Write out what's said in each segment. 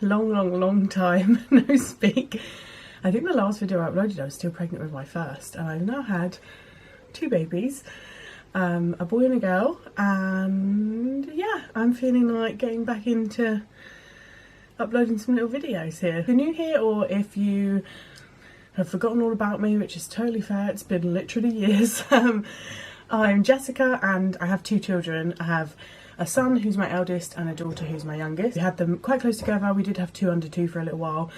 guys, long time no speak. I think the last video I uploaded I was still pregnant with my first, and I've now had 2 babies, a boy and a girl, and yeah, I'm feeling like getting back into uploading some little videos here. If you're new here, or if you have forgotten all about me, which is totally fair, it's been literally years, I'm Jessica and I have 2 children. I have a son who's my eldest and a daughter who's my youngest. We had them quite close together. We did have 2 under 2 for a little while,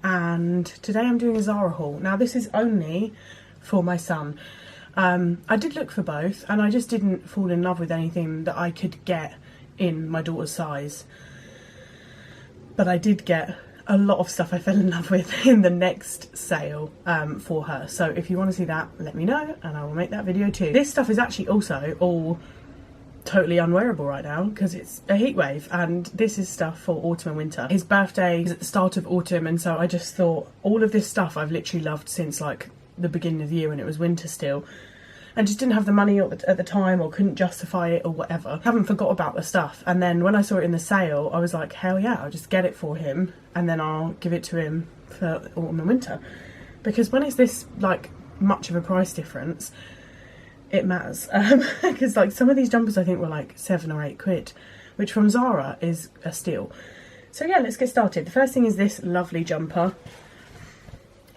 and today I'm doing a Zara haul. Now this is only for my son. I did look for both and I just didn't fall in love with anything that I could get in my daughter's size, but I did get a lot of stuff I fell in love with in the next sale for her. So if you want to see that, let me know and I will make that video too. This stuff is actually also all totally unwearable right now because it's a heat wave, and this is stuff for autumn and winter. His birthday is at the start of autumn, and so I just thought all of this stuff I've literally loved since like the beginning of the year when it was winter still, and just didn't have the money at the time or couldn't justify it or whatever. Haven't forgot about the stuff, and then when I saw it in the sale I was like, hell yeah, I'll just get it for him and then I'll give it to him for autumn and winter, because when it's this like much of a price difference it matters, because like some of these jumpers I think were like 7 or 8 quid, which from Zara is a steal. So yeah, let's get started. The first thing is this lovely jumper.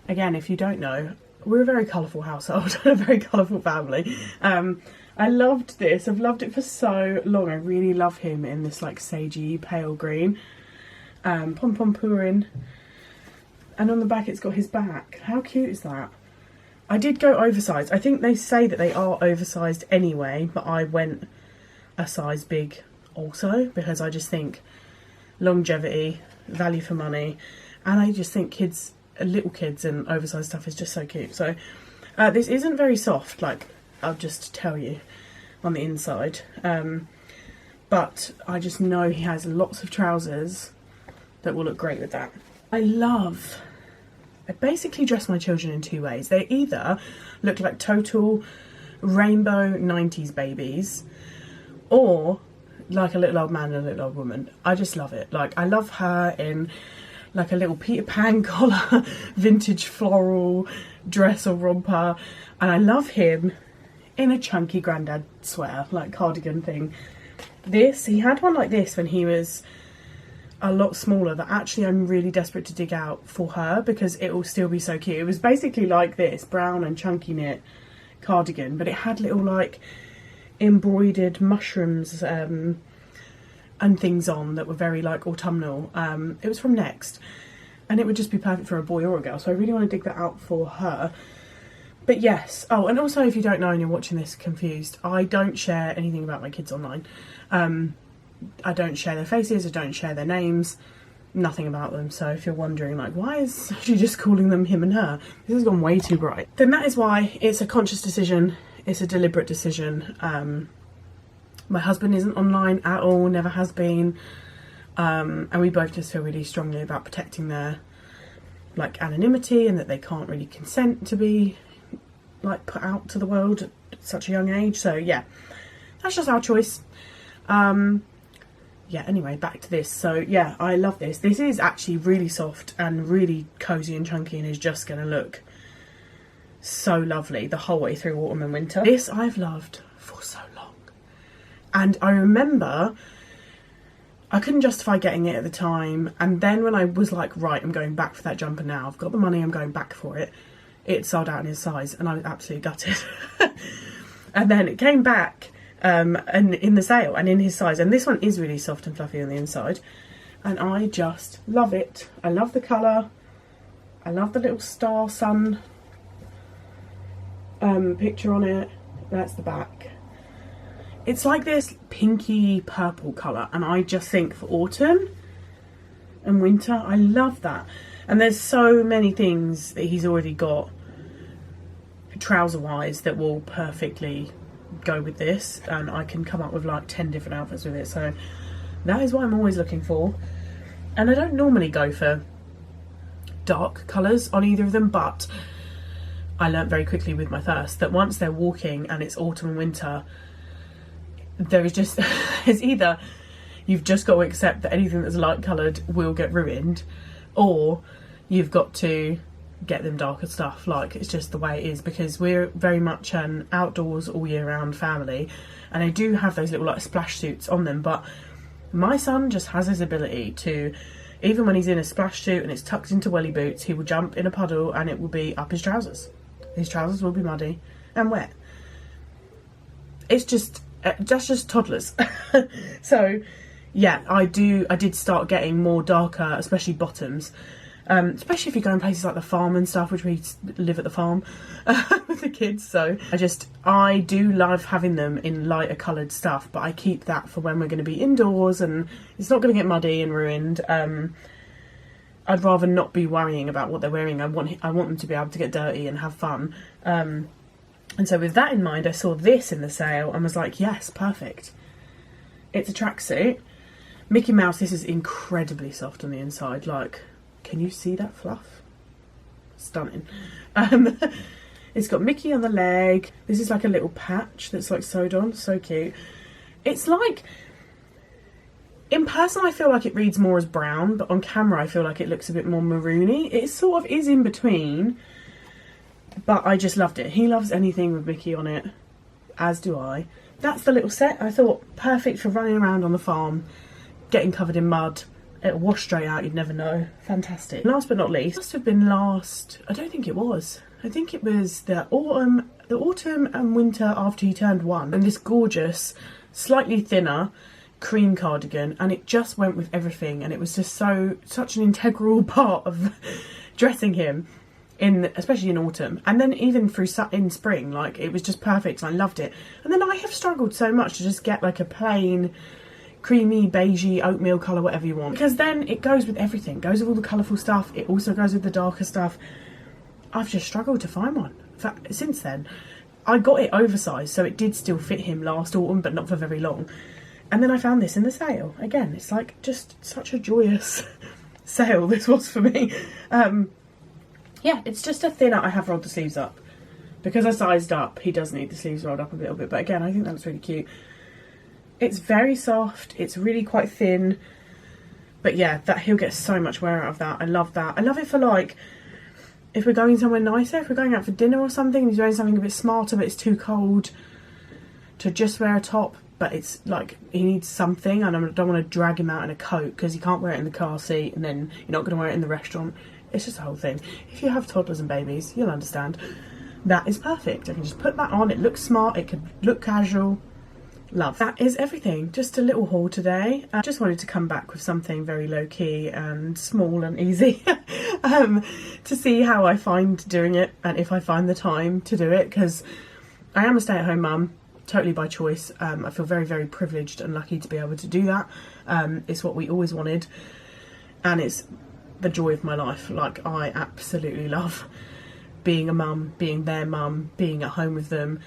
Again, if you don't know, we're a very colourful household, a very colourful family. I loved this. I've loved it for so long. I really love him in this like sagey pale green. Pom-pom pouring. And on the back it's got his back. How cute is that? I did go oversized. I think they say that they are oversized anyway, but I went a size big also because I just think longevity, value for money, and I just think kids, little kids and oversized stuff is just so cute. So this isn't very soft, like I'll just tell you on the inside, but I just know he has lots of trousers that will look great with that. I basically dress my children in 2 ways. They either look like total rainbow 90s babies, or like a little old man and a little old woman. I just love it. Like I love her in like a little Peter Pan collar, vintage floral dress or romper, and I love him in a chunky granddad sweater, like cardigan thing. He had one like this when he was a lot smaller that actually I'm really desperate to dig out for her because it will still be so cute. It was basically like this, brown and chunky knit cardigan, but it had little like embroidered mushrooms and things on that were very like autumnal. It was from Next, and it would just be perfect for a boy or a girl, so I really want to dig that out for her. But yes, oh, and also if you don't know and you're watching this confused, I don't share anything about my kids online. I don't share their faces, I don't share their names, nothing about them. So if you're wondering like, why is she just calling them him and her, this has gone way too bright, then that is why. It's a conscious decision, it's a deliberate decision. My husband isn't online at all, never has been, and we both just feel really strongly about protecting their like anonymity and that they can't really consent to be like put out to the world at such a young age. So yeah, that's just our choice. Yeah, anyway, back to this. So yeah, I love this. This is actually really soft and really cozy and chunky, and is just going to look so lovely the whole way through autumn and winter. This I've loved for so long, and I remember I couldn't justify getting it at the time, and then when I was like, right, I'm going back for that jumper now, I've got the money, I'm going back for it, it sold out in his size and I was absolutely gutted. And then it came back and in the sale and in his size, and this one is really soft and fluffy on the inside, and I just love it. I love the colour, I love the little star sun picture on it. That's the back. It's like this pinky purple colour, and I just think for autumn and winter I love that. And there's so many things that he's already got trouser wise that will perfectly go with this, and I can come up with like 10 different outfits with it. So that is what I'm always looking for, and I don't normally go for dark colours on either of them, but I learnt very quickly with my first that once they're walking and it's autumn and winter, there is just it's either You've just got to accept that anything that's light coloured will get ruined, or you've got to get them darker stuff. Like, it's just the way it is, because we're very much an outdoors all year round family, and they do have those little like splash suits on them, but my son just has his ability to, even when he's in a splash suit and it's tucked into welly boots, he will jump in a puddle and it will be up his trousers. His trousers will be muddy and wet. It's just, that's just toddlers. So yeah, I did start getting more darker, especially bottoms. Especially if you go in places like the farm and stuff, which we live at the farm with the kids. So I do love having them in lighter coloured stuff, but I keep that for when we're going to be indoors and it's not going to get muddy and ruined. I'd rather not be worrying about what they're wearing. I want them to be able to get dirty and have fun. And so with that in mind, I saw this in the sale and was like, yes, perfect. It's a tracksuit. Mickey Mouse, this is incredibly soft on the inside. Like, can you see that fluff? Stunning. It's got Mickey on the leg. This is like a little patch that's like sewed on. So cute. It's like, in person I feel like it reads more as brown, but on camera I feel like it looks a bit more maroony. It sort of is in between, but I just loved it. He loves anything with Mickey on it, as do I. That's the little set. I thought perfect for running around on the farm, getting covered in mud. It'll wash straight out, you'd never know. Fantastic. Last but not least, must have been last, I don't think it was. I think it was the autumn and winter after he turned 1. And this gorgeous, slightly thinner cream cardigan, and it just went with everything, and it was just such an integral part of dressing him, especially in autumn, and then even through in spring. Like, it was just perfect and I loved it. And then I have struggled so much to just get like a plain creamy, beigey, oatmeal colour, whatever you want, because then it goes with everything. It goes with all the colourful stuff, it also goes with the darker stuff. I've just struggled to find one. In fact, since then, I got it oversized, so it did still fit him last autumn, but not for very long. And then I found this in the sale. Again, it's like just such a joyous sale this was for me. Yeah, it's just a thinner. I have rolled the sleeves up. Because I sized up, he does need the sleeves rolled up a little bit, but again, I think that looks really cute. It's very soft, it's really quite thin, but yeah, that he'll get so much wear out of that. I love that. I love it for like, if we're going somewhere nicer, if we're going out for dinner or something, and he's wearing something a bit smarter, but it's too cold to just wear a top, but it's like, he needs something, and I don't want to drag him out in a coat, because he can't wear it in the car seat, and then you're not going to wear it in the restaurant. It's just a whole thing. If you have toddlers and babies, you'll understand. That is perfect. I can just put that on, it looks smart, it could look casual. Love. That is everything. Just a little haul today. I just wanted to come back with something very low-key and small and easy to see how I find doing it, and if I find the time to do it, because I am a stay-at-home mum, totally by choice. I feel very, very privileged and lucky to be able to do that. It's what we always wanted, and it's the joy of my life. Like, I absolutely love being a mum, being their mum, being at home with them.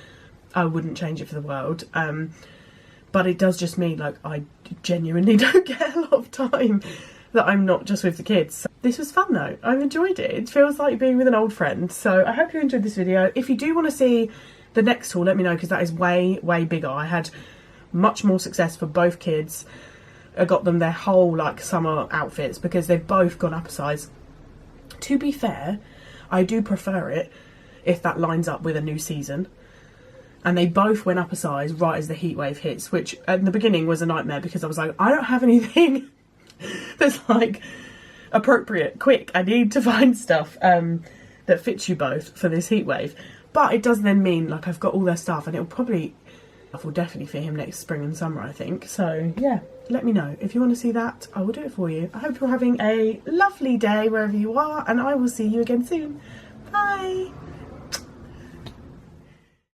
I wouldn't change it for the world. But it does just mean, like, I genuinely don't get a lot of time that I'm not just with the kids. So this was fun though. I've enjoyed it. It feels like being with an old friend. So I hope you enjoyed this video. If you do want to see the next haul, let me know, because that is way, way bigger. I had much more success for both kids. I got them their whole, like, summer outfits, because they've both gone up a size. To be fair, I do prefer it if that lines up with a new season. And they both went up a size right as the heat wave hits, which at the beginning was a nightmare, because I was like, I don't have anything that's like appropriate, quick. I need to find stuff that fits you both for this heat wave. But it does then mean, like, I've got all their stuff, and will definitely fit him next spring and summer, I think. So yeah, let me know if you want to see that. I will do it for you. I hope you're having a lovely day wherever you are, and I will see you again soon. Bye.